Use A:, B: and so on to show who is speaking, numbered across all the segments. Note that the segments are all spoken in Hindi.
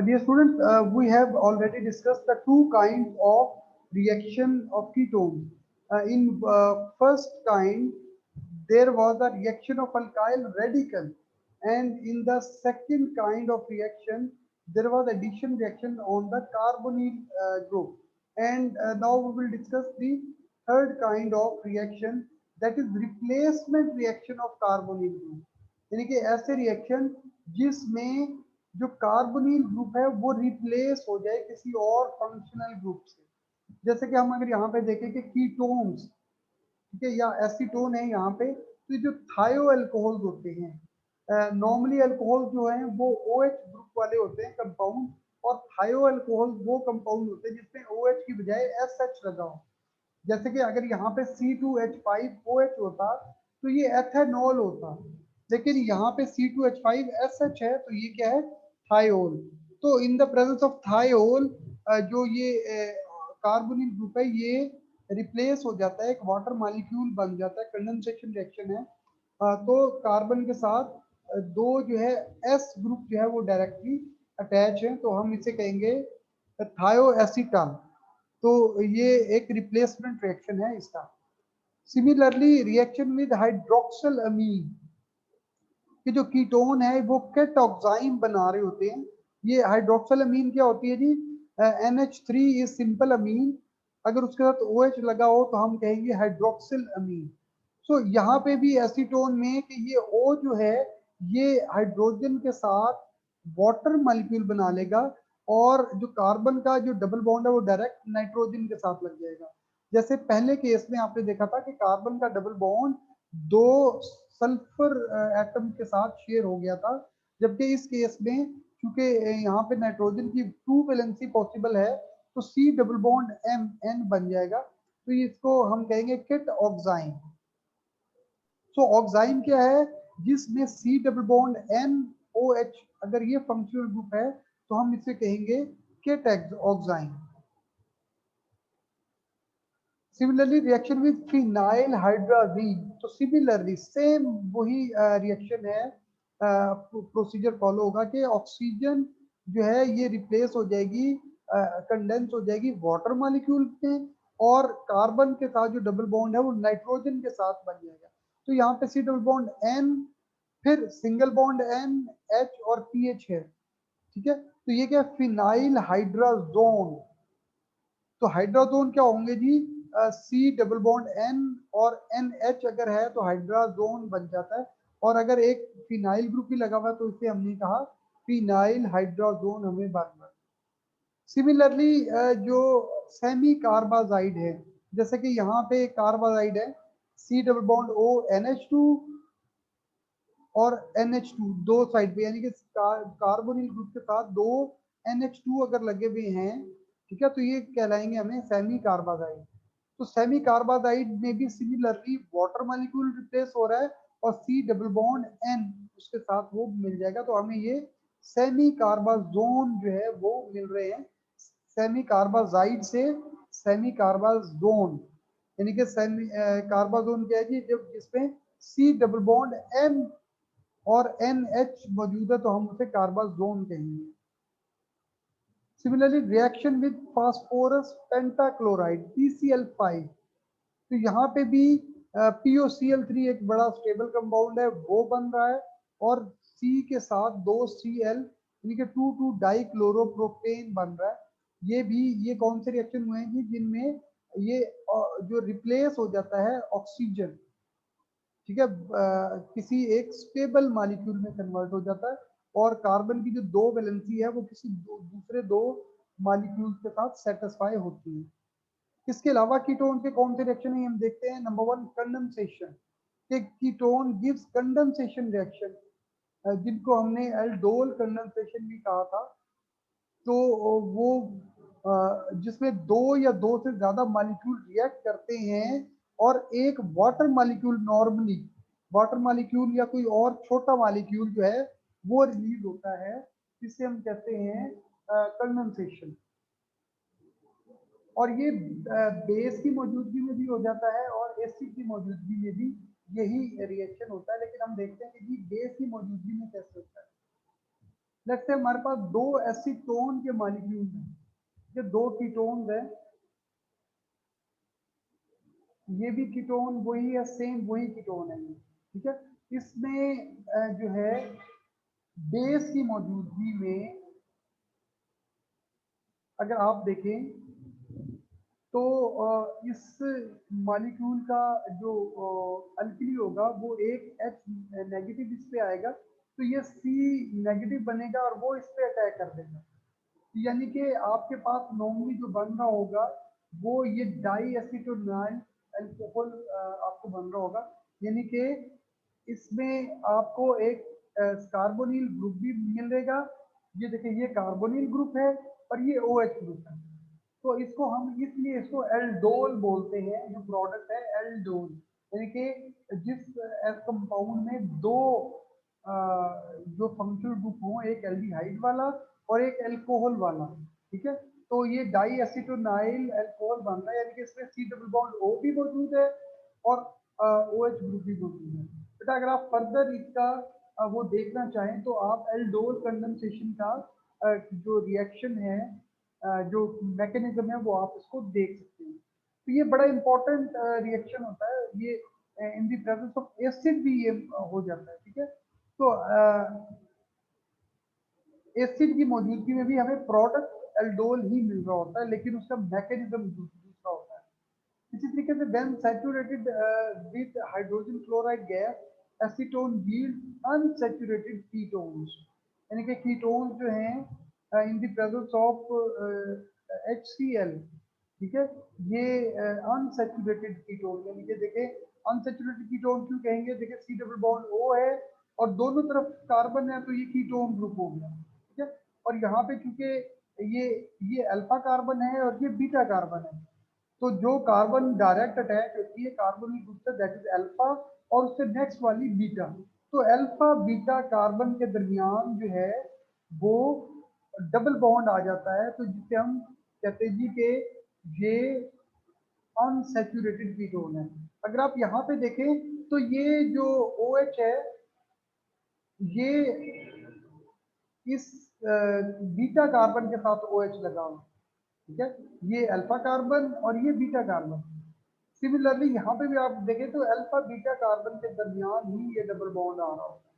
A: Dear students, we have already discussed the two kinds of reaction of ketones. In first kind, there was a reaction of alkyl radical, and in the second kind of reaction, there was addition reaction on the carbonyl group. And now we will discuss the third kind of reaction, that is replacement reaction of carbonyl group. यानी कि ऐसे रिएक्शन जिसमें जो कार्बोनिल ग्रुप है वो रिप्लेस हो जाए किसी और फंक्शनल ग्रुप से। जैसे कि हम अगर यहाँ पे देखें कि कीटोन्स, ठीक है, या एसीटोन है यहाँ पे, तो ये जो थायो अल्कोहल्स होते हैं, नॉर्मली अल्कोहल जो है वो OH ग्रुप वाले होते हैं कंपाउंड, और थायो अल्कोहल वो कंपाउंड होते हैं जिसमें OH की बजाय SH लगा हो। जैसे कि अगर यहाँ पे C2H5OH होता तो ये एथेनॉल होता, लेकिन यहाँ पे C2H5SH है तो ये क्या है, थायोल। तो in the presence of thiol जो ये कार्बोनिल ग्रुप है ये रिप्लेस हो जाता है, एक वाटर मॉलिक्यूल बन जाता है, कंडेंसेशन रिएक्शन है। तो कार्बन के साथ दो जो है एस ग्रुप जो है वो डायरेक्टली अटैच है, तो हम इसे कहेंगे थायोएसीटल। तो ये एक रिप्लेसमेंट रिएक्शन है इसका। सिमिलरली रिएक्शन विद हाइड्रोक्सिल अमीन, कि जो कीटोन है वो केट ऑक्साइम बना रहे होते हैं। ये हाइड्रोक्सिल अमीन क्या होती है जी, NH3 इज सिंपल अमीन, अगर उसके साथ OH लगा हो तो हम कहेंगे हाइड्रोक्सिल अमीन। सो यहाँ पे भी एसीटोन में कि ये O जो है ये हाइड्रोजन के साथ वाटर मॉलिक्यूल बना लेगा, और जो कार्बन का जो डबल बॉन्ड है वो डायरेक्ट नाइट्रोजन के साथ लग जाएगा। जैसे पहले केस में आपने देखा था कि कार्बन का डबल बॉन्ड दो सल्फर एटम के साथ शेयर हो गया था, जबकि इस केस में क्योंकि यहाँ पे नाइट्रोजन की 2 वैलेंसी पॉसिबल है तो C डबल बॉन्ड MN बन जाएगा, तो इसको हम कहेंगे किट ऑक्साइन। सो ऑक्साइन क्या है, जिसमें C डबल बॉन्ड NOH अगर ये फंक्शनल ग्रुप है तो हम इसे कहेंगे ketoxime. Similarly reaction with phenyl hydrazine, तो सिमिलरली सेम वही रिएक्शन है, प्रोसीजर फॉलो होगा कि ऑक्सीजन जो है ये रिप्लेस हो जाएगी, कंडेंस हो जाएगी वाटर मॉलिक्यूल में, और कार्बन के साथ जो डबल बॉन्ड है वो नाइट्रोजन के साथ बन जाएगा। तो यहाँ पे C डबल बॉन्ड N, फिर सिंगल बॉन्ड N H और PH है, ठीक है। तो ये क्या, फिनाइल हाइड्राजोन। तो हाइड्राजोन क्या होंगे जी, C डबल बॉन्ड N और NH अगर है तो हाइड्राजोन बन जाता है, और अगर एक फिनाइल ग्रुप भी लगा हुआ है तो इसे हमने कहा फिनाइल हाइड्राजोन हमें बनना। सिमिलरली जो सेमी कार्बाजाइड है, जैसे कि यहाँ पे कार्बाजाइड है C double bond O NH2 और NH2 दो साइड पे, यानी कि कार्बोनिल ग्रुप के साथ दो NH2 अगर लगे हुए हैं, ठीक है, तो ये कहलाएंगे हमें सेमी कार्बाजाइड। तो सेमी कार्बाजाइड में भी सिमिलरली वाटर मॉलिक्यूल रिप्लेस हो रहा है और C डबल बॉन्ड N उसके साथ वो मिल जाएगा, तो हमें ये सेमी कार्बाजोन जो है वो मिल रहे हैं। सेमी कार्बाजाइड से सेमी कार्बाजोन, यानी कि सेमी कार्बाजोन क्या है जी, जब जिसमें C डबल बॉन्ड N और NH मौजूद है तो हम उसे कार्बाजोन कहेंगे। Similarly reaction with phosphorus pentachloride PCl5, तो यहाँ पे भी POCl3 एक बड़ा स्टेबल कंपाउंड है वो बन रहा है, और C के साथ दो Cl यानी कि 2,2 डाइक्लोरोप्रोपेन बन रहा है। ये भी, ये कौन से रिएक्शन हुए हैं जिनमें ये जो रिप्लेस हो जाता है ऑक्सीजन, ठीक है, किसी एक स्टेबल मॉलिक्यूल में कन्वर्ट हो जाता है, और कार्बन की जो दो वैलेंसी है वो किसी दूसरे दो मॉलिक्यूल के साथ सेटिस्फाई होती है। इसके अलावा कीटोन के कौन से रिएक्शन है हम देखते हैं। Number 1 condensation, ketone gives condensation reaction, जिनको हमने एल्डोल कंडेंसेशन भी कहा था। तो वो जिसमें दो या दो से ज्यादा मॉलिक्यूल रिएक्ट करते हैं और एक water molecule, normally water molecule या कोई और छोटा मॉलिक्यूल जो है वो रिलीज होता है, जिसे हम कहते हैं कंडेंसेशन। और ये बेस की मौजूदगी में भी हो जाता है और एसिड की मौजूदगी में भी यही रिएक्शन होता है, लेकिन हम देखते हैं कि जी बेस की मौजूदगी में कैसे होता है। लेट्स से हमारे पास दो एसीटोन के मॉलिक्यूल हैं, ये दो कीटोन्स हैं, ये भी कीटोन वही है, सेम वही कीटोन है ये, ठीक है। इसमें जो है बेस की मौजूदगी में अगर आप देखें तो इस मॉलिक्यूल का जो अल्कली होगा वो एक H नेगेटिव इस पे आएगा, तो ये C नेगेटिव बनेगा और वो इस पे अटैक कर देगा। यानी कि आपके पास नॉर्मली जो बन रहा होगा वो ये डाई एसीटोनाइल अल्कोहल आपको बन रहा होगा, यानी कि इसमें आपको एक कार्बोनिल ग्रुप भी मिलेगा। ये देखिए ये कार्बोनिल ग्रुप है और ये OH ग्रुप है, तो इसको हम इसलिए इसको एल्डोल बोलते हैं, जो प्रोडक्ट है एल्डोल, यानी कि जिस कंपाउंड में दो अ, जो फंक्शनल ग्रुप हो, एक एल्डिहाइड वाला और एक अल्कोहल वाला, ठीक है। तो ये डाई एसीटोनाइल अल्कोहल बन रहा है, यानी कि इसमें C डबल बॉन्ड O भी मौजूद है और OH ग्रुप भी मौजूद है। बेटा अगर आप फर्दर इसका वो देखना चाहें तो आप एल्डोल कंडेंसेशन का जो रिएक्शन है, जो मैकेनिज्म है वो आप इसको देख सकते हैं। तो ये बड़ा इंपॉर्टेंट रिएक्शन होता है, ये in the presence of acid भी ये हो जाता है, ठीक है। तो एसिड की मौजूदगी में भी हमें प्रोडक्ट एल्डोल ही मिल रहा होता है, लेकिन उसका मैकेनिज्म दूसरा होता है। इसी तरीके से when saturated with hydrogen chloride gas acetone yield unsaturated ketones, यानी कि कीटोन्स जो हैं in the presence of HCl, ठीक है। ये अनसैचुरेटेड कीटोन, यानी कि देखिए अनसैचुरेटेड कीटोन क्यों कहेंगे, देखिए C डबल बॉन्ड O है और दोनों तरफ कार्बन है, तो ये कीटोन ग्रुप हो गया, ठीक है। और यहाँ पे चूंकि ये ये अल्फा कार्बन है और ये बीटा कार्बन है, तो जो कार्बन डायरेक्ट अटैच होती है कार्बोनिल ग्रुप से, दैट इज अल्फा, और उससे नेक्स्ट वाली बीटा, तो अल्फा बीटा कार्बन के दरमियान जो है वो डबल बॉन्ड आ जाता है, तो जिसे हम कहते हैं जी कि ये अनसैचुरेटेड कीटोन है। अगर आप यहाँ पे देखें तो ये जो OH है ये इस बीटा कार्बन के साथ OH लगा हुआ, ठीक है। ये अल्फा कार्बन और ये बीटा कार्बन। सिमिलरली यहाँ पे भी आप देखें तो अल्फा बीटा कार्बन के दरमियान ही ये डबल बॉन्ड आ रहा होता है,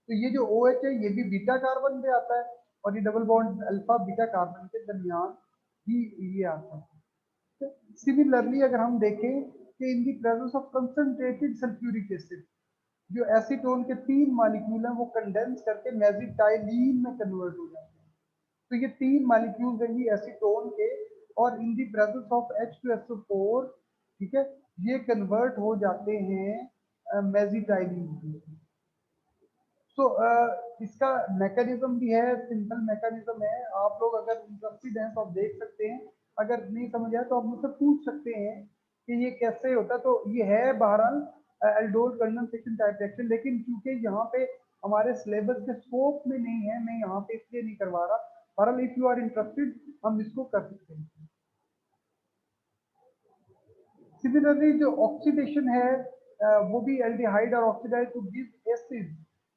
A: तो ये जो OH है ये भी बीटा कार्बन पे आता है और ये double bond alpha beta carbon के दरमियान ही ये आता है। सिमिलरली अगर हम देखें कि in the presence of concentrated sulphuric acid, जो एसीटोन के 3 मॉलिक्यूल हैं वो कंडेंस करके मेसिटाइलीन में कन्वर्ट हो जाते हैं। तो ये 3 मॉलिक्यूल्स हैं जी एसीटोन के, और इन दी प्रेजेंस ऑफ H2SO4, ठीक है, ये कन्वर्ट हो जाते हैं मेसिटाइलीन में। तो इसका मैकेनिज्म भी है, सिंपल मैकेनिज्म है, आप लोग अगर इंटरेस्टेड हैं तो आप देख सकते हैं, अगर नहीं समझ आए तो आप मुझसे पूछ सकते हैं कि ये कैसे होता है। तो ये है बहरहाल एल्डोल कंडेंसेशन टाइप रिएक्शन, लेकिन क्योंकि यहाँ पे हमारे सिलेबस के स्कोप में नहीं है, मैं यहाँ पे इसलिए नहीं करवा रहा। बहरहाल इफ यू आर इंटरेस्टेड हम इसको कर सकते हैं। सिमिलरली जो ऑक्सीडेशन है वो भी एल्डिहाइड और oxidise to give acid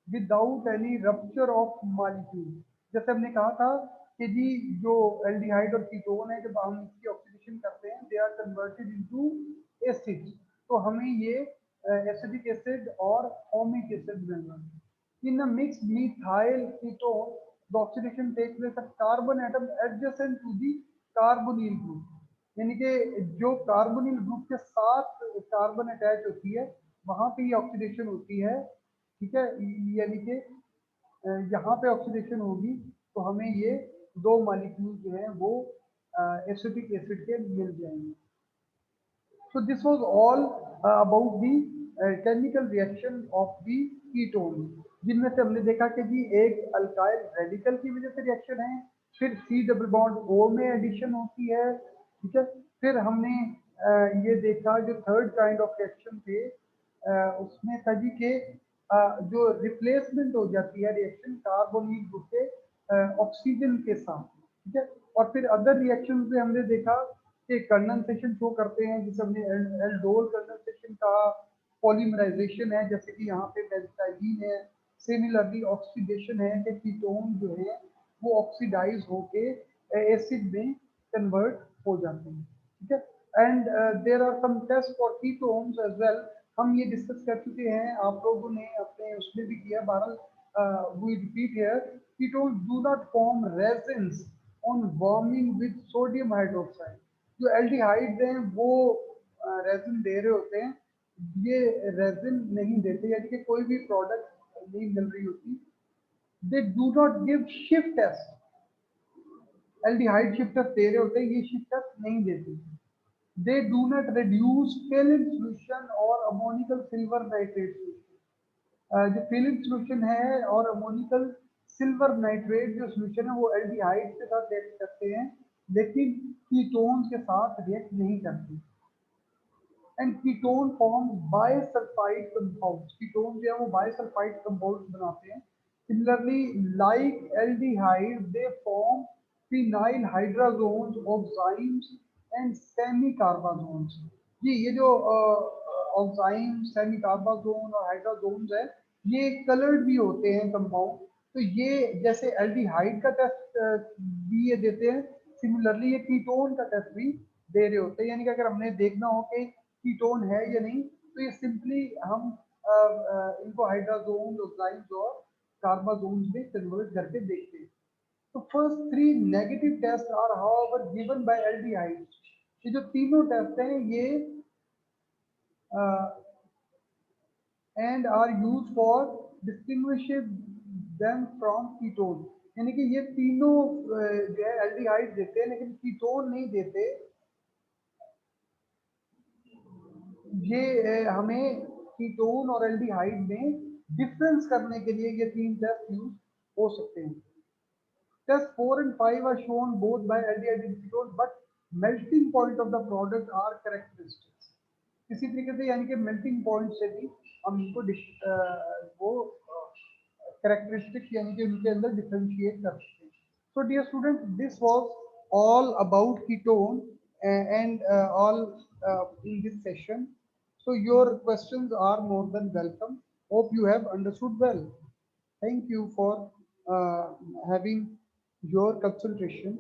A: without any rupture of molecule. जैसे हमने कहा था कि जी जो एल्डिहाइड और कीटोन है जब हम इसकी ऑक्सीडेशन करते हैं they are converted into acid, तो हमें ये एसिडिक एसिड और फॉर्मिक एसिड मिल रहा है। In a mixed methyl ketone the oxidation takes place at carbon atom adjacent to the carbonyl group, यानी कि जो कार्बोनिल ग्रुप के साथ कार्बन अटैच होती है वहां पे ये ऑक्सीडेशन होती है, ठीक है। यानी कि यहाँ पे ऑक्सीडेशन होगी तो हमें ये दो मॉलिक्यूल जो है वो एसिटिक एसिड के मिल जाएंगे। So this was all about the chemical reaction of the ketone, जिनमें से हमने देखा कि जी एक अल्काइल रेडिकल की वजह से रिएक्शन है, फिर C डबल बॉन्ड O में एडिशन होती है, ठीक है। फिर हमने ये देखा जो थर्ड काइंड ऑफ रिएक्शन थे उसमें था जी के जो रिप्लेसमेंट हो जाती है रिएक्शन कार्बोनिल ग्रुप के ऑक्सीजन के साथ, ठीक है। और फिर अदर रिएक्शन में हमने देखा कि कंडेंसेशन शो करते हैं, जिसे हमने एल्डोल कंडेंसेशन का, पॉलीमराइजेशन है जैसे कि यहाँ पे मेसिटाइलीन है, सिमिलरली ऑक्सीडेशन है कि कीटोन जो है वो ऑक्सीडाइज होके एसिड में कन्वर्ट हो जाते हैं, ठीक है। And there are some test for ketones as well. हम ये डिस्कस कर चुके हैं, आप लोगों ने अपने उसमें भी किया। बहरहाल we repeat here, ketones do not form resins on warming with sodium hydroxide. जो एल्डिहाइड्स हैं वो रेजिन दे रहे होते हैं, ये रेजिन नहीं देते, यानी कि कोई भी प्रोडक्ट नहीं मिल रही होती। दे डू नॉट गिव शिफ्ट टेस्ट। एल्डिहाइड शिफ्ट टेस्ट दे रहे होते हैं, ये शिफ्ट टेस्ट नहीं देते। They do not reduce Fehling solution और अमोनिकल सिल्वर नाइट्रेट सोल्यूशन। जो फिलिन सोल्यूशन है और अमोनिकल सिल्वर नाइट्रेट जो सोल्यूशन है वो एल्डिहाइड के साथ रिएक्ट करते हैं, लेकिन कीटोन्स के साथ रिएक्ट नहीं करते। And ketone form bisulphide compounds. Ketone जो है वो बायसल्फाइड कंपाउंड्स बनाते हैं। Similarly like aldehyde they form phenyl hydrazones, oximes and semicarbazones. जी, ये जो ऑक्साइम, सेमी कार्बाजोन और हाइड्राजोन्स है, ये कलर्ड भी होते हैं कंपाउंड। तो ये जैसे एल्डिहाइड का टेस्ट भी ये देते हैं, सिमिलरली ये कीटोन का टेस्ट भी दे रहे होते हैं। यानी कि अगर हमने देखना हो कि कीटोन है या नहीं, तो ये सिंपली हम इनको हाइड्राजोन, ऑक्साइड्स और कार्बाजोन्स में कन्वर्ट करके देखते हैं। तो first three negative test are however given by aldehyde. ये जो तीनों टेस्ट हैं ये and are use for distinguishing them from ketone. यानी कि ये तीनों जो है एल्डिहाइड देते हैं लेकिन कीटोन नहीं देते। ये हमें कीटोन और एल्डिहाइड में डिफरेंस करने के लिए ये तीन टेस्ट यूज हो सकते हैं। Test 4 and 5 are shown both by aldehyde and ketone, but melting point of the product are characteristics. इसी तरीके से यानी कि मेल्टिंग पॉइंट से भी हम इनको वो कैरेक्टरिस्टिक यानी कि उनके अंदर डिफरेंशिएट कर सकते हैं। So dear students, this was all about ketone and all in this session. So your questions are more than welcome. Hope you have understood well. Thank you for having your concentration.